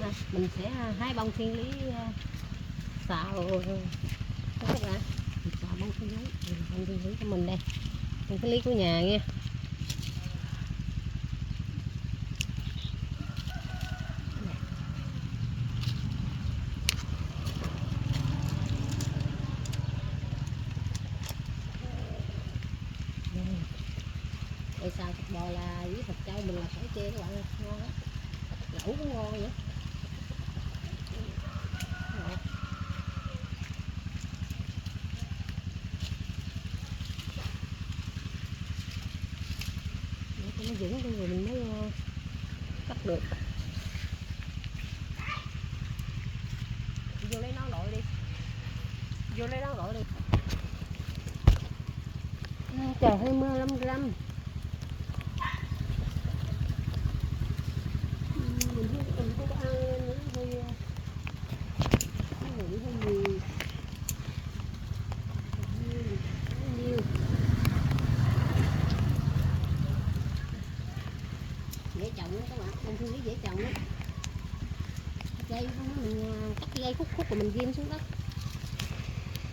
nè, mình sẽ hái bông thiên lý xào các bạn, xào bông thiên lý, bông thiên lý của mình đây, bông thiên lý của nhà nha. Rồi xào thịt bò là với thịt trâu mình là phải chê các bạn, ngon lắm, lẩu cũng ngon nữa. Nó vững đi rồi mình mới cắt được. Vô lấy nón lội đi, vô lấy nón lội đi. Trời hơi mưa lâm râm. Mình không có ăn nữa, hơi nghỉ hơi nhiều. Dễ trồng đó các bạn, bông thiên lý dễ trồng đó. Cây mình cắt dây khúc khúc rồi mình ghim xuống đất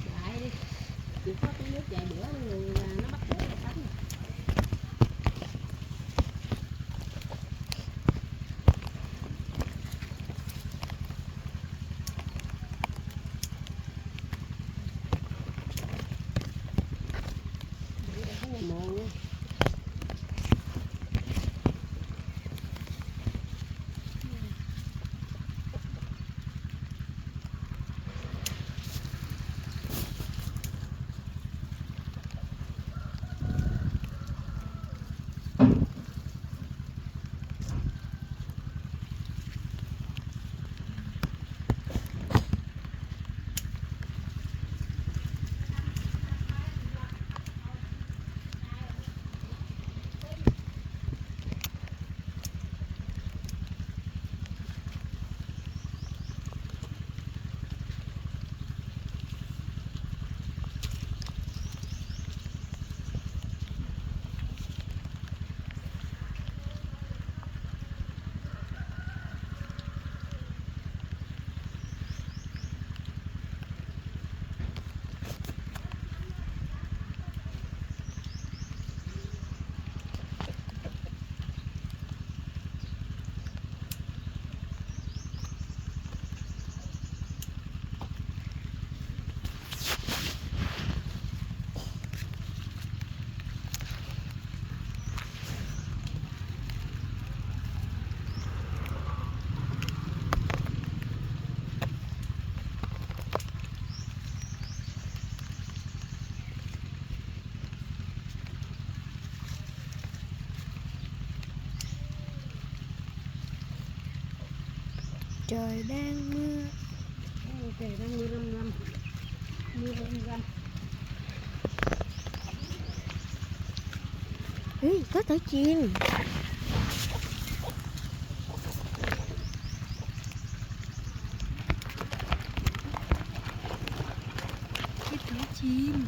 lại đi, chỉ có cái nước vài bữa người nó bắt rễ là sống. Trời đang mưa. Trời đang mưa râm râm. Mưa râm râm. Có tỏi chiên. Cái tỏi chiên.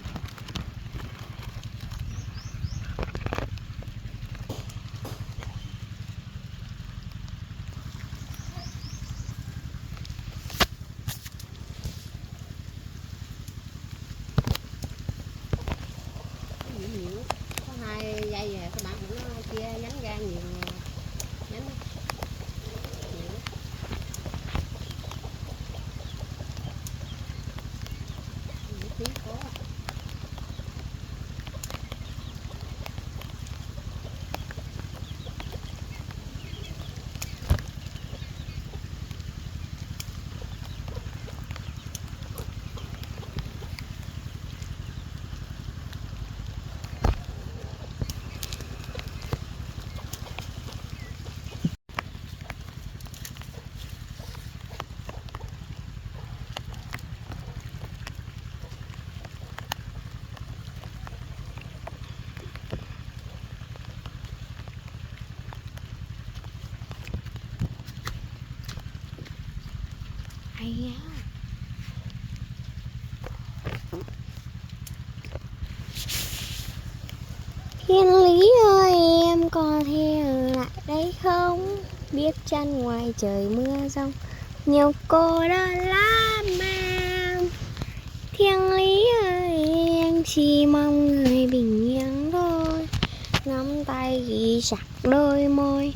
Có 2 dây à, các bạn cũng nó chia nhánh ra nhiều nhánh. Tí có. Hay á. Thiên Lý ơi, em có theo lại đây không? biết chắn ngoài trời mưa giông nhiều cô đơn lắm mà. Thiên lý ơi em chỉ mong người bình yên thôi, nắm tay ghi chặt đôi môi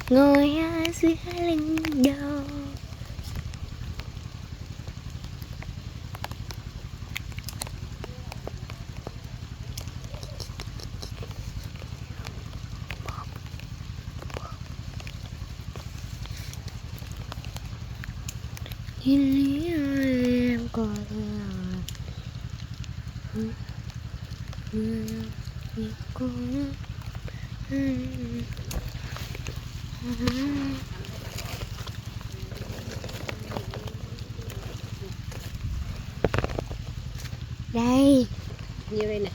ngồi ở giữa linh đô. Thiên lý ơi em có cô đây Nhiêu đây nè.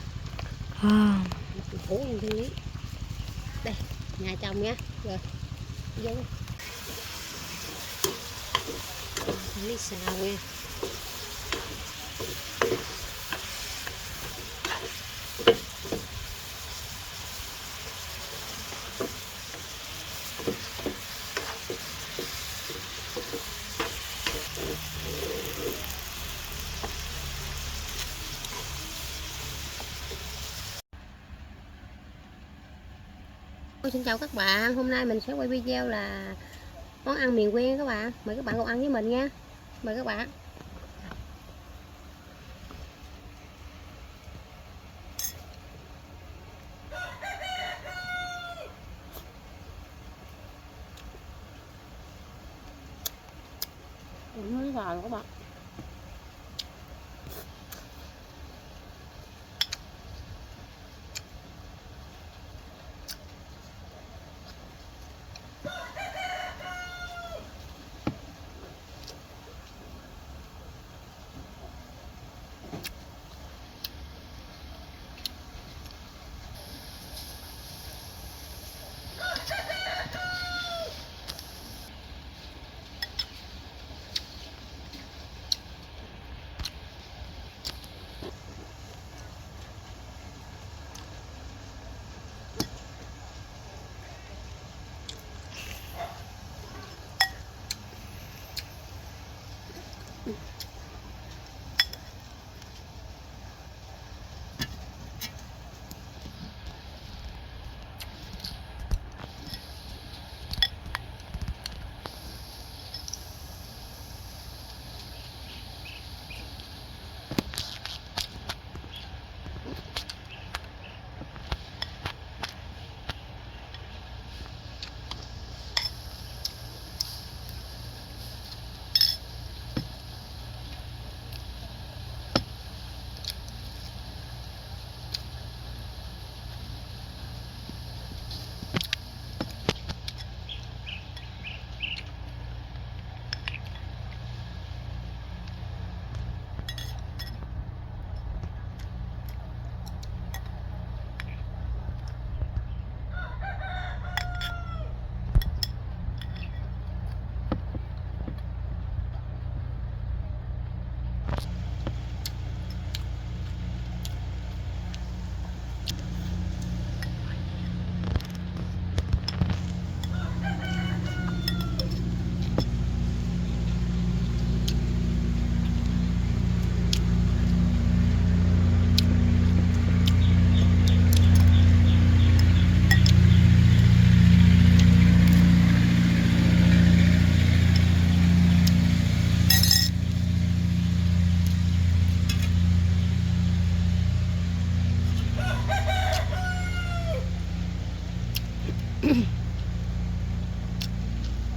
Phủ em Thiên Lý. Đây, nhà chồng nha. Rồi, vô. Thiên Lý xào nha. Xin chào các bạn, hôm nay mình sẽ quay video là món ăn miền quê các bạn. Mời các bạn cùng ăn với mình nha. Mời các bạn. Mới vào các bạn.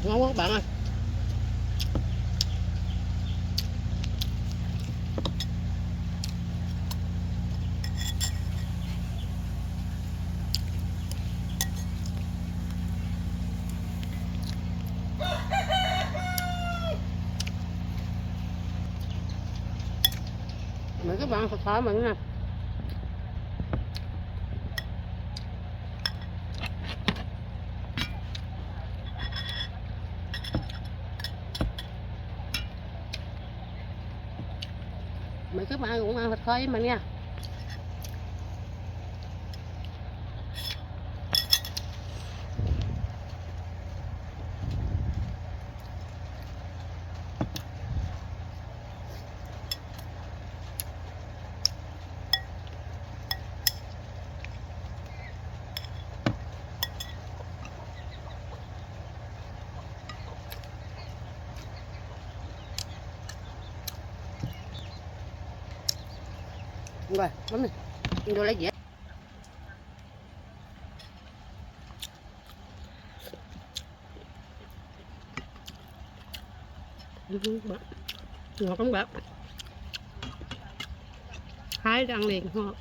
Ngon quá các bạn ơi. Mời các bạn thật thoải mình nha. Mời các bạn cũng ăn thịt kho với mình nha. Rồi bấm đi, vô lấy dĩa. Ngọt lắm bạn, hái ăn liền ngon.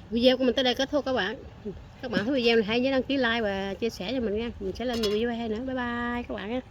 Video của mình tới đây kết thúc các bạn. Các bạn thấy video này hãy nhớ đăng ký like và chia sẻ cho mình nha. Mình sẽ lên nhiều video hay nữa. Bye bye các bạn nha.